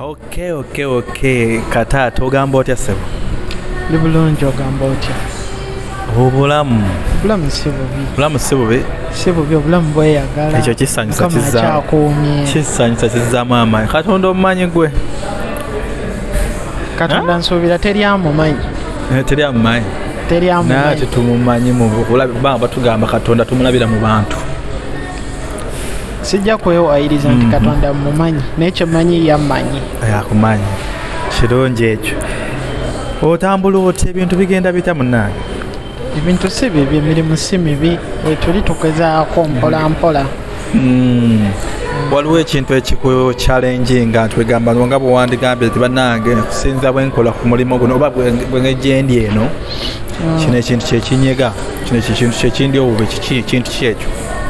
Okay. Kataate ogamba otya ssebo? Ndi bulungi ogamba otya? Obulamu si bubi? Si bubi, obulamu bweyagala. Ekyo kisanyusa kizaamu. Kisanyusa kizzaamu amaanyi. Katonda omumanyi gwe? Katonda nsuubira teri amumanyi. Teri amumanyi? Teri amumanyi. Naye tumumanyi mu bulabi bamba batugamba Katonda tumulabira mu bantu. Sijja kwewayiriza nti Katonda mumanyi, naye kyemanyi yammanyi. Akumanyi. Kirungi ekyo. Otambula otya ebintu bigenda bitya munnange? Ebintu si bibi, emirimu si mibi, tuli tugezaako mpola. Waliwo ekintu ekikuchallenginga nti wegamba nga bwe wandigambye nti bannange kusinza bwe nkola ku mulimu guno oba bwe ng'egyendi eno kino ekintu kyekinyega, kino ekintu kyekindi obubi ekintu kyekyo.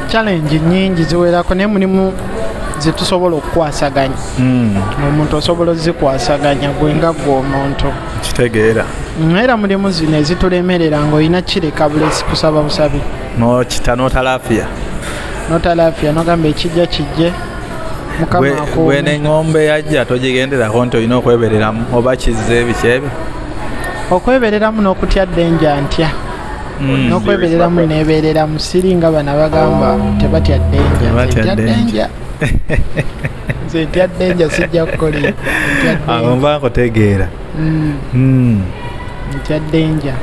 Challenge nyingi ziwerako naye mulimu zetusobola okukwasaganya. Omuntu osobola ozikwasaganya gwe nga gwe omuntu. Kitegeera. Era mulimu zino ezitulemerera ng'olina kireka bulesi kusaba busabi. N'otalaafiya. N'otalaafiya n'ogamba ekijja kijje. Mukama akuume. Bwe n'eŋŋombe yajja togigenderako nti olina okwebereramu oba kizze biki ebyo? Okwebereramu n'okutya ddenja ntya. N'okwebereramu neebereramu siringa bana bagamba tebatya ddenja. Nze ntya ddenja sijja kukolera. Awo nva nkutegeera. Ntya ddenja.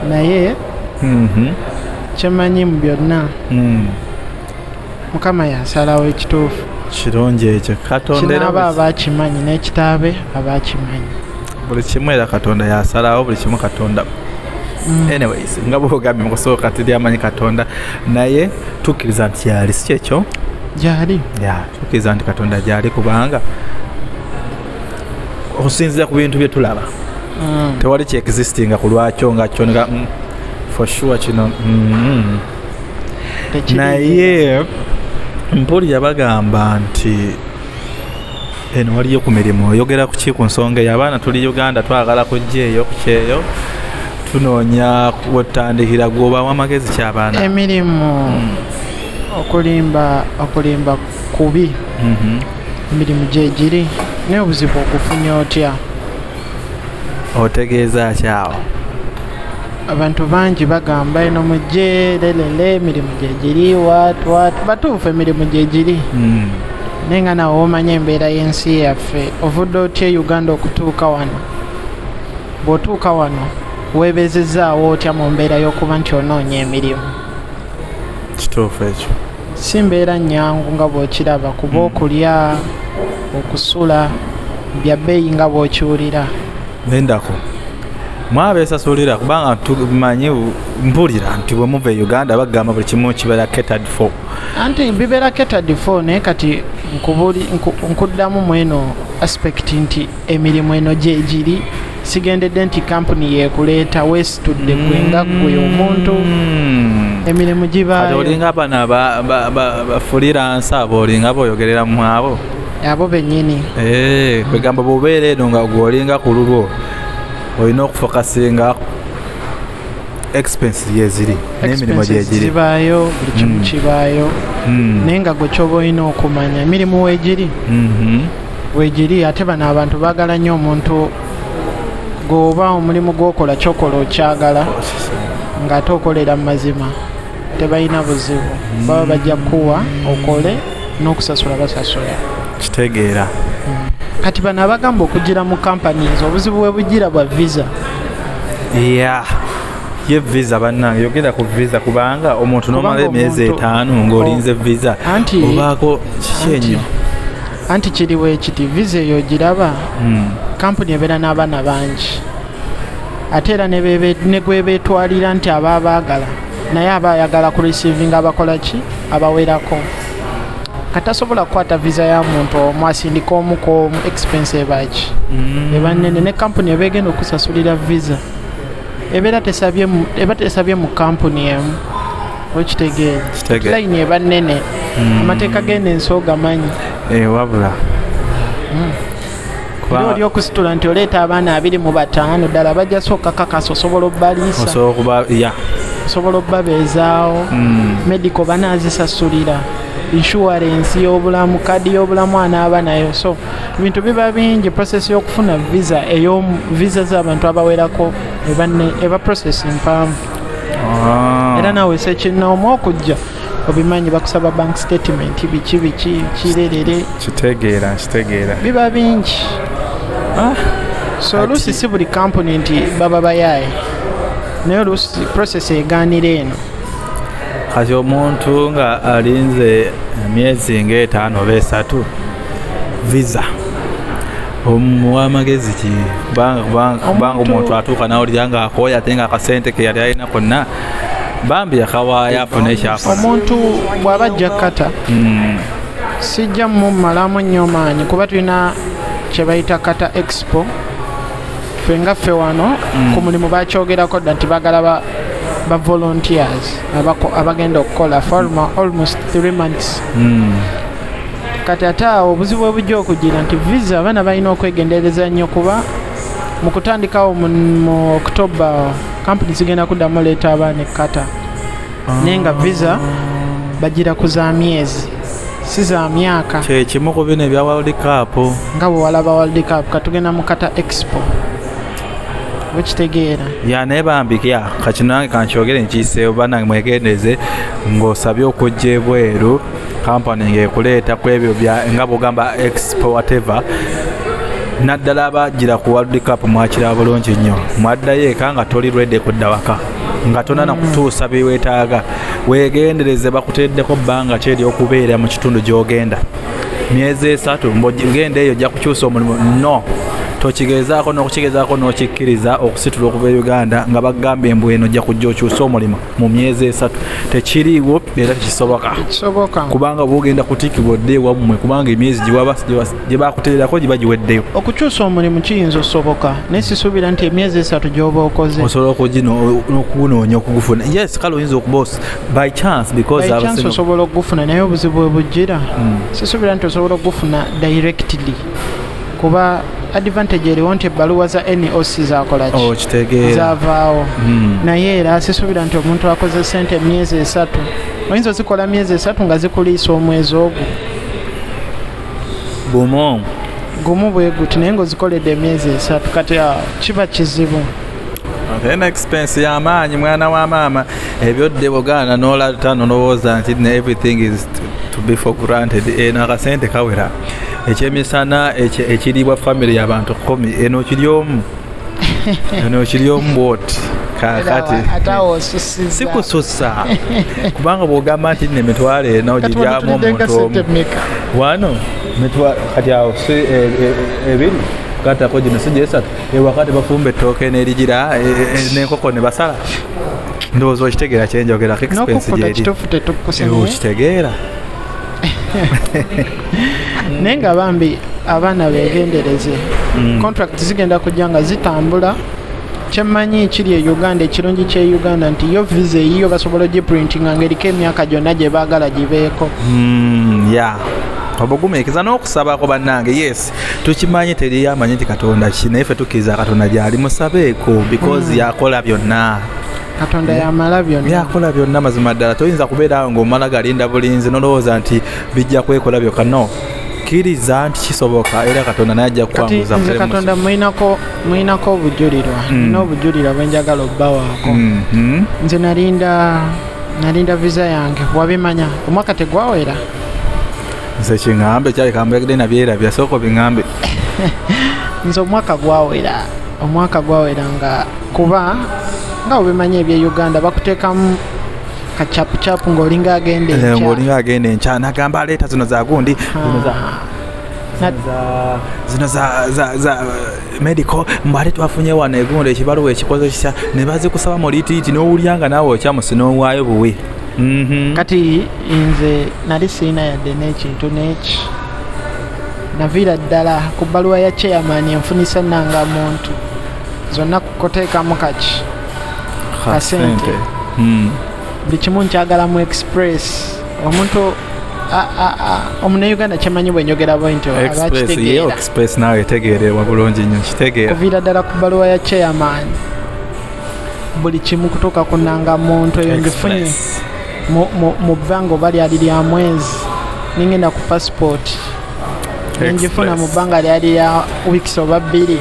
Naye kyemanyi mu byonna Mukama yasalawo ekituufu. Kirungi ekyo. Katonda era kinaaba abaakimanyi n'ekitaabe abaakimanyi. Buli kimu era Katonda yasalawo, buli kimu Katonda. Anyways, nga bwogambye mu kusooka teri amanyi Katonda naye tukkiriza nti yali si kyekyo? Gyali. Tukkiriza nti Katonda gyali kubanga okusinziira ku bintu bye tulaba tewali kyeexistinga ku lwakyo nga kyo nga for sure kino naye mpulira bagamba nti eno waliyo ku mirimu oyogera ku ki ku nsonga y'abaana tuli Uganda twagala kukyeeyo tunoonya wetutandikira gwobamu amagezi ky'abaana emirimu okulimba kubi emirimu gyegiri naye obuzibu okufunya otya otegeeza kyawo abantu bangi bagamba eno mujje lelele emirimu gyegiri watu batuufu emirimu gyegiri naye nga nawe omanya embeera y'ensi yaffe ovudde otya Uganda okutuuka wano bw'otuuka wano weebezezaawo otya mu mbeera y'okuba nti onoonya emirimu. Kituufu ekyo. Si mbeera nnyangu nga bw'okiraba kuba okulya okusula bya bbeeyi nga bw'okiwulira. Nendako mwabeesasulira kubanga tumanyi mpulira nti bwe muva e Uganda bagamba buli kimu kibeera catered for. Anti bibeera catered for naye kati nkuddamu mweno aspect nti emirimu eno gyegiri sigendedde nti kampuni yekuleeta wesitudde gwe nga gwe omuntu emirimu gibaayo. Olinga bano freelance abo olinga boyogerera mu abo bennyini. Kwegamba bw'obeera eno nga gweolinga ku lulwo olina okufokasinga expense yeziri n'emirimu gyegiri zibaayo buli kimu kibaayo naye nga gwe kyoba olina okumanya emirimu weegiri ate bano abantu baagala nnyo omuntu gwoba omulimu gwokola kyokola okyagala ng'ate okolera mu mazima tebalina buzibu baba bajja kuwa okole n'okusasula basasula. Kitegeera. Kati bano abagamba okugira mu companies obuzibu bwe bugira bwa visa. Ye visa bannange yogera ku visa kubanga omuntu n'omala emyezi 5 ng'olinze visa obaako kikyenyo. Anti kiriwo ekiti visa eyo giraba kampuni ebeera n'abaana bangi ate era ne gwe beetwalira nti aba baagala naye aba ayagala ku receiving abakola ki abawerako katasobola kukwata visa ya muntu omu asindika omuko expense ebaki eba nnene ne kampuni eba egenda okusasulira visa ebeera tesabye mu kampuni emu okitegeera layini eba nnene amateeka genda ensi ogamanyi wabula oli okusitula nti oleeta abaana 25 ddala bajja sooka kakasa osobola obbaliisa osobola obbabeezaawo medical banaazisasulira insurance y'obulamu, kadi y'obulamu anaaba nayo. So ebintu biba bingi. Process y'okufuna visa visa z'abantu abawerako eba process mpanvu. Era naawe sekinnoomu okujja obimanyi bakusaba bank statement biki kirerere. Kitegeera biba bingi. So oluusi si buli company nti baba bayaaye, naye oluusi process egaanira eno. Kati omuntu nga alinze emyezi ng'etaano oba esatu visa omuwa amagezi ki kubanga omuntu atuuka nawulira nga akooya ate nga akasente ke yali alina konna bambi akawaayo afune ekyafuna. Omuntu bw'aba ajja kata sijja mumalamu nnyo maanyi kuba tulina kye bayita kata expo. Ffe nga ffe wano ku mulimu bakyogerako dda nti bagala ba volunteers abagenda okukola for almost 3 months. Kati ate awo obuzibu obujja okugira nti visa abaana balina okwegendereza nnyo kuba mu kutandikawo mu October kampuni zigenda kuddamu leeta abaana ekkata. Naye nga visa bagira ku za myezi si za myaka. Kyekimu ku bino ebya World Cup. Nga bwe walaba World Cup katugenda mu kata expo. Wekitegeera naye bambi kakino nange kankyogere nkiiseewo bannange mwegendeze ng'osabye okujja ebweru kampani ng'ekuleeta ku ebyo nga bw'ogamba expo whatever. Naddala abagira ku World Cup mwakira bulungi nnyo, mwaddayo eka nga toli ready kudda waka nga tonana kutuusa biweetaaga. Weegendereze bakuteddeko bbanga ki ery'okubeera mu kitundu gy'ogenda. Myezi 3 ngenda eyo ojja kukyusa omulimu no. Tokigezaako n'okukigezaako n'okikkiriza okusitula okuva e Uganda nga bagamba embu eno ojja kujja okyusa omulimu mu myezi 3. Tekiriiwo era tekisoboka kubanga bwogenda kutikibwa odde ewammwe kubanga emyezi gye bakuteerako giba giweddeyo. Okukyusa omulimu kiyinza osoboka naye sisuubira nti emyezi 3 gy'oba okoze osobola okugunoonya okugufuna. Yes, kale oyinza okuba by chance because osobola okugufuna naye obuzibu bwe bujjira sisuubira nti osobola okugufuna directly kuba advantage eriwo nti ebbaluwa za NOC zakolaki zavaawo. Naye era sisuubira nti omuntu akoze sente emyezi 3 oyinza ozikola myezi 3 nga zikuliisa omwezi ogwo gumu bwe guti naye ng'ozikoledde emyezi 3 kati kiba kizibu. Expense y'amaanyi mwana wa maama ebyodde bogana n'olata n'olowooza nti everything is to be for granted. Eno akasente kawera ekyemisana ekiriibwa family y'abantu 10 eno kiri omu bwoti kakati sikusussa kubanga bw'ogamba nti emitwalo eno giryamu omuntu omu wano kati awo si ebiri katako gino si gyesatu ewakati bafumba ettooke n'erigira n'enkoko ne basala. Ndowooza okitegeera kyenjogerako expense gyeri okitegeera. Naye nga bambi abaana beegendereze contract zigenda kujja nga zitambula. Kyemmanyi kiri e Uganda ekirungi ky'e Uganda nti yo visa eyiyo basobola ogiprintinga ng'eriko emyaka gyonna gye baagala gibeeko. Obugumiikiriza n'okusabako bannange. Yes, tukimanyi teri amanyi nti Katonda ki naye ffe tukkiriza Katonda gy'ali musabeeko because yakola byonna. Katonda yamala byonna. Yakola byonna mazima ddala. Toyinza kubeera awo ng'omala galinda bulinzi n'olowooza nti bijja kwekola byokka. No, kkiriza nti kisoboka era Katonda naye ajja kukwanguza. Nze Katonda muyinako obujulirwa. N'obujulirwa bwe njagala obbawaako. Nze nalinda visa yange wabimanya omwaka tegwawera. Nze kiŋŋambe kyali kambeegedde nabyerabya sooka biŋŋambe. Nze omwaka gwawera nga kuba nga obimanyi ebye Uganda bakuteekamu kacapucapu ng'olinga agenda enkya nagamba aleeta zino za gundi zino za medical mbale twafunye wano egundi ekibaluwa ekikoze kitya ne bazikusaba mu liitiiti n'owulyanga naawe okyamusi n'owaayo buwe. Kati nze nali siina yadde n'ekintu n'eki naviira ddala ku bbaluwa ya chairman enfunisa nanga muntu zonna kukoteekamu kaki kasente buli kimu nkyagala mu express omuntu Omunnayuganda kyemanyi bwe njogera bwentyo abakitegeera express nawe tegeererwa bulungi nnyo kitegeera kuviira ddala ku bbaluwa ya chairman buli kimu kutuuka ku nnangamuntu eyo ngifunye mu bbanga oba lyali lya mwezi ningenda ku passport nenjifuna mu bbanga lyali lya weeks oba 2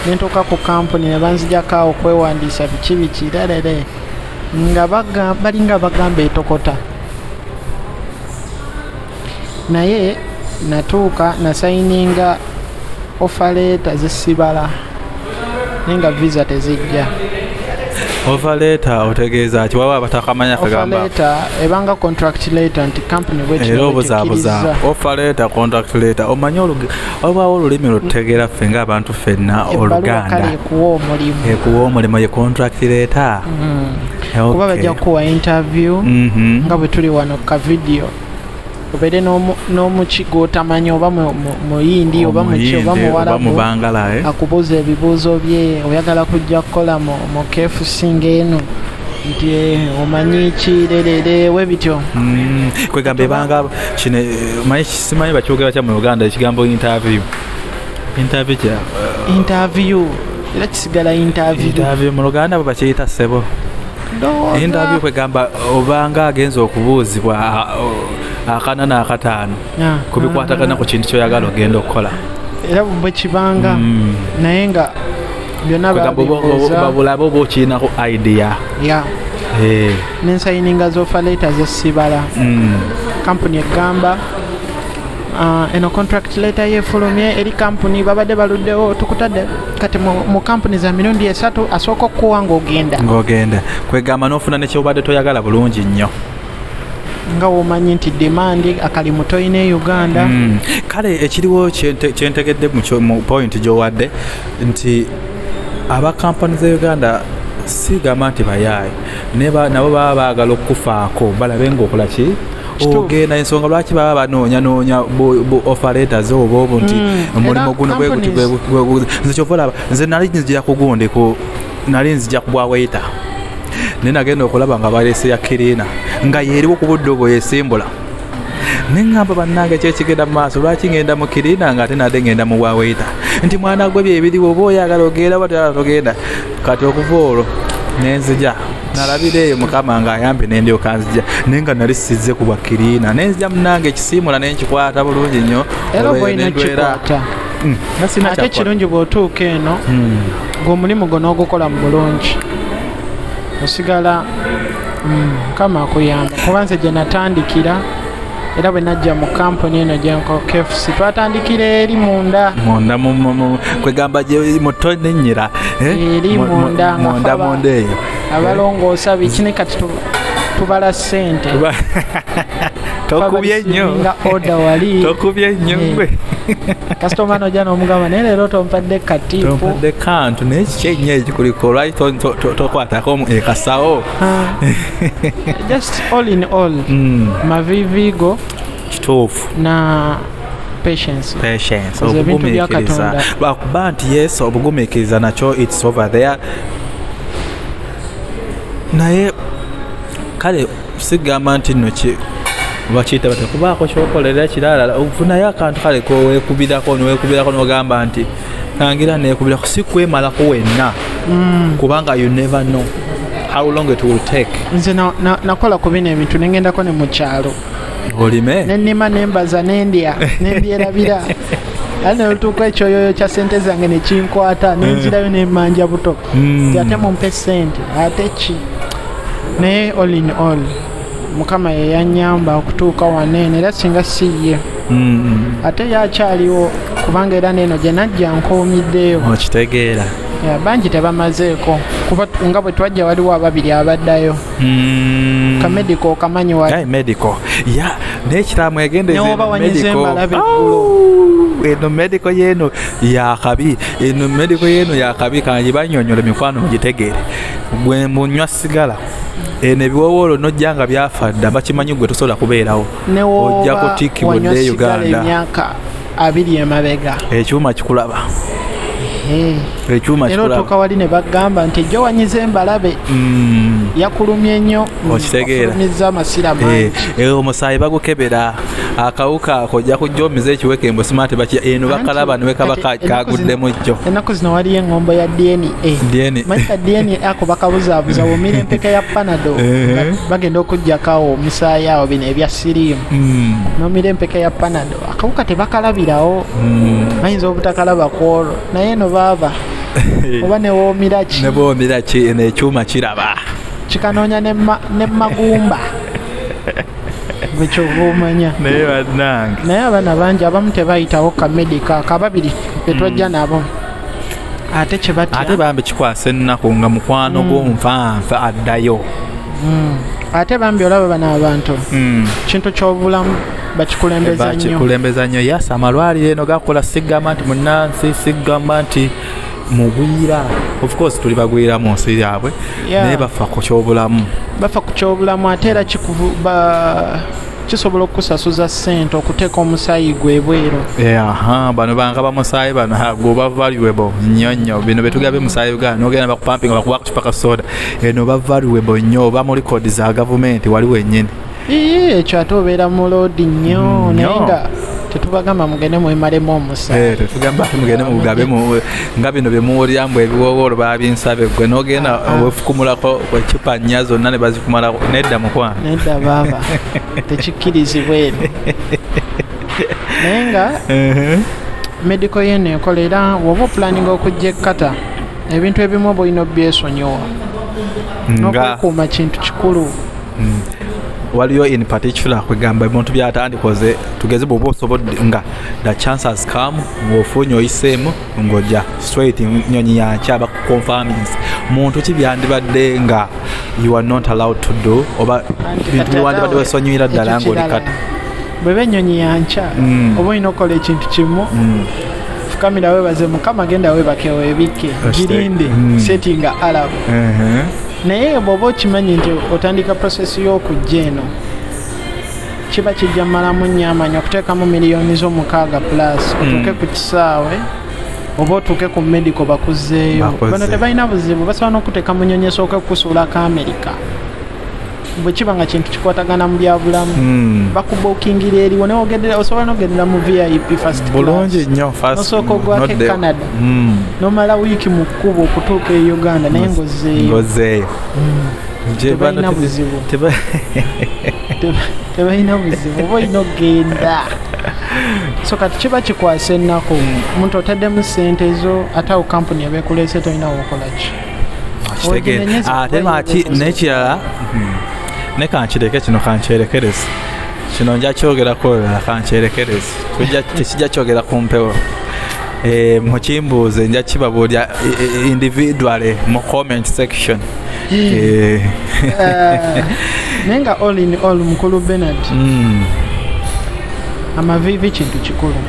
nentuuka ku kampuni ne banzijako awo okwewandiisa biki lalere nga balinga bagamba etokota naye natuuka nasayininga offer letter zisibala nenga visa tezijja. Offer letter otegeeza ki waba batakamanya kagamba? Offer letter ebanga contract letter nti company bwekiriza. Offer letter, contract letter. Omanyi oba olulimi lutegeera ffe ng'abantu ffenna Oluganda. Ekuwa omulimu ye contract letter. Kuba bajja kuwa interview nga bwe tuli wano ka video. Obere n'omukigo otamanyi oba muyindi oba muki oba muwalabu akubuuza ebibuuzo bye oyagala kujja kukola mu KFC ng'eno nti omanyi ki lerere we bityo kwegamba ebanga kino manyi simanyi bakyogera kya mu Uganda ekigambo interview era kisigala interview mu Luganda bwe bakiyita ssebo interview kwegamba obanga agenza okubuuzibwa akana n'akataano kubikwatagana ku kintu kyoyagala ogenda okukola era bwe kibanga naye nga byonna babulabe oba okirinako idea n'ensayininga z'offer letter zesibala kampuni egamba eno contract letter yefulumye eri kampuni babadde baluddewo tukutadde kati mu kampuni za mirundi 3 asooka okuwa ng'ogenda kwegamba n'ofuna nekyobadde toyagala bulungi nnyo nga womanyi nti demand akalimu toyina e Uganda. Kale ekiriwo kyentegedde mu point gy'owadde nti aba kampani za Uganda sigamba nti bayaayi nabo baba baagala okufaako balabe ng'okola ki ogenda ensonga lwaki baba banoonya offer letters oba nti omulimu guno nze kyova olaba nze nali nzija kugundiko nali nzija ku bwawaita naye nagenda okulaba nga baleese ya kirina nga yeeriwo ku budde obwo yesimbula neŋŋamba bannange kyekigenda mu maaso lwaki ngenda mu kirina nga ate nadde ngenda mu bwawaita nti mwana gwe byebiriwo oba oyagala ogenda oba toyagala togenda kati okuva olwo nenzija nalabira eyo mukama nga ayambe nendyoka nzija naye nga nali sizze ku bwa kirina nenzija munnange ekisiimula nenkikwata bulungi nnyo era oba olina kikwata ate kirungi bw'otuuka eno ng'omulimu gwo n'ogukola mu bulungi osigala kama akuyamba kuba nze gye natandikira era bwe najja mu kampuni eno gyenko KFC twatandikira eri munda kwegamba muto nenyira eri munda eyo abalongoosa biki ne kati tubala ssente tokubye nnyo nga oda wali tokubye nnyo gwe kasitoma n'ojja n'omugamba naye leero tompadde katiipu tompadde kantu naye kikyenyo ekikuliko lwaki tokwatako ekasawo just all in all mavivigo kituufu na patience obugumiikiriza lwakuba nti yes obugumiikiriza nakyo its over there naye kale sigamba nti nno bakiyita batekubaako kyokolera kirala ofunayo akantu kale koweekubirako nogamba nti nangira neekubirako si kwemalako wenna kubanga you never know how long it will take. Nze nakola ku bino ebintu nengendako ne mu kyalo olime nennima nembaza nendyerabira ate netuuka ekyoyoyo kya sente zange nekinkwata nenzirayo nemmanja buto ate mumpe sente ate ki naye all in all mukama yeyanyamba okutuuka waneeno era singa siye ate yakyaliwo kubanga era neeno gye najja nkoomiddeyo okitegeera bangi tebamazeeko kuba nga bwe twajja waliwo ababiri abaddayo kamediko okamanyi wali medico nekiramu egendenewoba wanyize embalabe eno medico yeno yakabi kanji banyonyola mikwano mugitegeere gwe munywa sigala eno ebiwowoolo nojja nga byafa dda bakimanyi gwe tosobola kubeerawo ojja kutikibwadde Uganda emyaka 2 emabega ekyuma kikulaba ekyuma kikulaba era otuuka wali ne bagamba nti ejjo wanyize embalabe yakulumye nnyo okitegeera amasira mangi omusaayi bagukebera akawuka ako ojja kujja omiza ekiwekembo smart bakya eno bakalaba ne kaba kaguddemu jjo ennaku zino waliyo engombo ya DNA manyika DNA ako bakabuzaabuza womira empeka ya panado bagenda okuggyakawo omusaayi awo bino ebya siriimu nomira empeka ya panado akawuka tebakalabirawo bayinza obutakalaba kwolwo naye eno baaba oba newoomira ki nekyuma kiraba kikanoonya ne magumba bwekyova omanya naye abaana bangi abamu tebayitawo kamedika kababiri betwajja nabo ate kyebatya ate bambi kikwasa ennaku nga mukwano gw'omuvanva addayo ate bambi olaba bano abantu kintu ky'obulamu bakikulembeza nnyo yasa amalwaliro eno gakola sigamba nti munnansi sigamba nti mugwira of course tuli bagwira mu nsi yaabwe naye bafa ku kyobulamu ate era kisobola okusasuza ssente okuteeka omusaayi gwe ebweru bano banga bamusaayi bano goba valuable nnyo bino betugabe musaayi bwa nogenda bakupampinga bakuba kukipaka soda eno ba valuable nnyo oba mu record za gavumenti waliwo ennyini ekyo ate obeera mu loodi nnyo naye nga tetubagamba mugende mwemalemu omusaayi tetugamba mugende mugabe nga bino byemuwuliramu ebiwowoolo babinsabe gwe nogenda wefukumulako ekipa nnya zonna ne bazikumalako nedda mukwano nedda baaba tekikkirizibwa eno naye nga medical yeno ekola era woba opulaninga okujja ekkata ebintu ebimu oba olina obyesonyiwa n'okwekuuma kintu kikulu waliyo in particular kwegamba ebintu byatandikoze tugeze bwoba osobodde nga the chance has come ng'ofunye oyiseemu ng'ojja straight nyonyi yankya bakuconfirmings muntu ki byandibadde nga you are not allowed to do oba bintu byewandibadde wesonyiwira ddala ng'oli kata bweba ennyonyi yankya oba olina okukola ekintu kimu fukamira weebaze mukama genda weebakewo ebikke girinde settinga alabu naye bw'oba okimanyi nti otandika prosesi y'okujja eno kiba kijja malamu nnyo amaanyi okuteekamu miliyoni zo6 plus otuuke ku kisaawe oba otuuke ku medical bakuzzeeyo bano tebalina buzibu basobola n'okuteeka mu nnyonyi esooke kusuulako America bwe kiba nga kintu kikwatagana mu byabulamu bakubuukingira eriwo osobola n'ogendera mu VIP first bulungi nnyo nosooka ogwako e Canada nomala wiiki mu kkubo okutuuka e Uganda naye ng'ozzeeyo tebalina buzibu tebalina buzibu oba olina ogenda so kati kiba kikwasa ennaku omuntu otaddemu ssente zo ate awo kampuni ebeekuleese tolinawo okolaki ate maki n'ekirala ne kankireke kino kankyerekereze kino nja kyogerako kankyerekereze tekijja kyogera ku mpewo mukimbuuze nja kibabuulya individually mu comment section naye nga all in all mukulu Benard amavivi kintu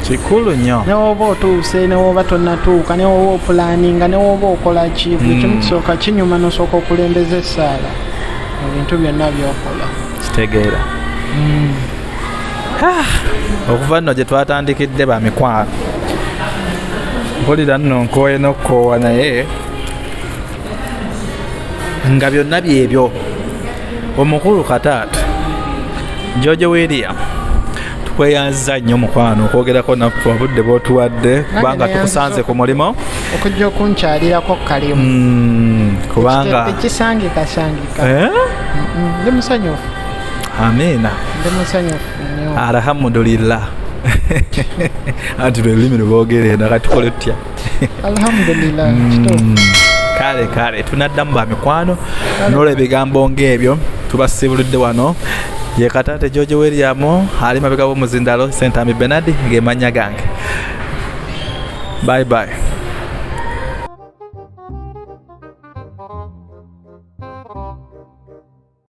kikulu nnyo newoba otuuse newoba tonnatuuka newoba opulaninga newoba okola ki buli kimu kisooka kinyuma nosooka okulembeza essaala ebintu byonna byokola kitegeera okuva nno gye twatandikidde bamikwano mpulira nno nkooye n'okukoowa naye nga byonna byebyo omukulu Kataate George William tukweyanza nnyo mukwano okwogerako naffe obudde bw'otuwadde kubanga tukusanze ku mulimo okujja okunkyalirako kalimu kubanga tekisangikasangika ndi musanyufu amiina ndi musanyufu nnyo alhamdulillah anti lwelulimi lweboogera kati tukole tutya alhamdulillah kituufu kale tunaddamu bamikwano n'olwo ebigambo ng'ebyo tubasibulidde wano ye Kataate George William ali mabega w'omuzindalo Ssentambi Benard ng'emanya gange bye